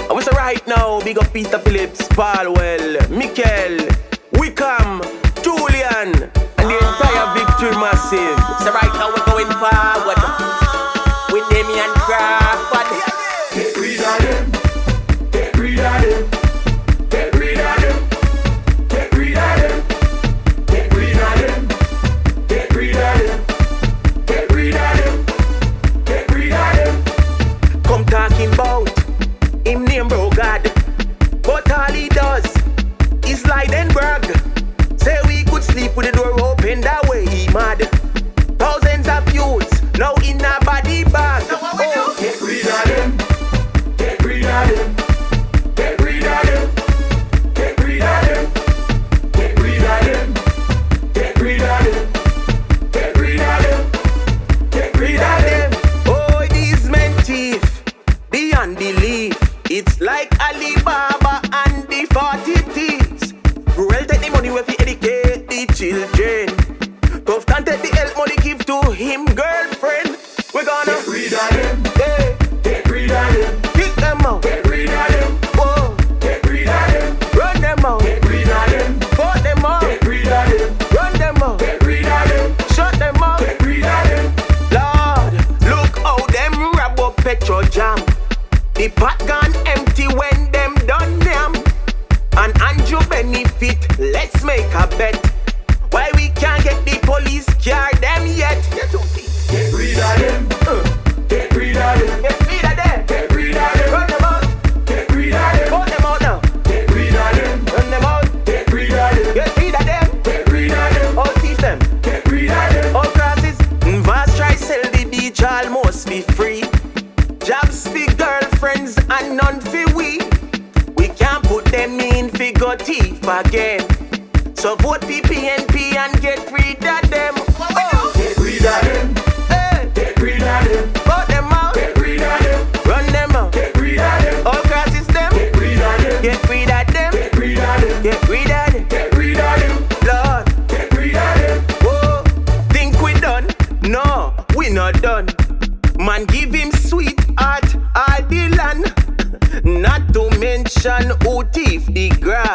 I wish right now, big up Peter Phillips, Palwell, Mikel, Wickham, Julian, and the entire Victory Massive. So right now we're going forward with Damian Crawford. Get rid of them. Get rid of them. Get rid of them. Get rid of them. Get rid of them. Get rid of them. Get rid of them. Get rid of them. Come talking about him name bro God, but all he does is lie and brag. Say we could sleep with the door open, that way he mad. Thousands of youths now in a body bag. Oh. Get rid of them. Get rid of them. Get rid of them. Get rid of them. Get rid of them. Get rid of them. Get rid of them. Get rid of them. Oh, these men thief beyond belief. It's like Alibaba and the 40 thieves. Well, take the money where we educate the children. Tough can't take the help money give to him girlfriend. We're gonna get rid of them. Yeah. Get rid of them. Kick them out. Get rid of them. Whoa. Get rid of them. Run them out. Get rid of them. Put them out. Get rid of them. Run them out. Get rid of them. Shut them out. Get rid of them. Lord, look how them rob up petrol jam. The pot gone empty when them done them. And Andrew benefit, let's make a bet. Why we can't get the police car them yet? Get rid of them. Get rid of them. Get rid of them. Get rid of them. Run them out. Get rid of them. Put them out now. Get rid of them. Run them out. Get rid of them. Get rid of them. Get rid of them. All thief them. Get rid of them. All crosses. Vast try sell the beach almost for free. Jobs for girlfriends and none for we. We can't put them in figure thief again. So vote for PNP and get rid of them. Oh. Get rid of them. Hey. Get rid of them. Put them out. Get rid of them. Run them out. Get rid of them. All crosses them. Get rid of them. Get rid of them. Get rid of them. Get rid of them. Get rid of them. Lord. Get rid of them. Whoa. Think we done? No, we not done. Man give him sweetheart all the land. Not to mention who thief the grass.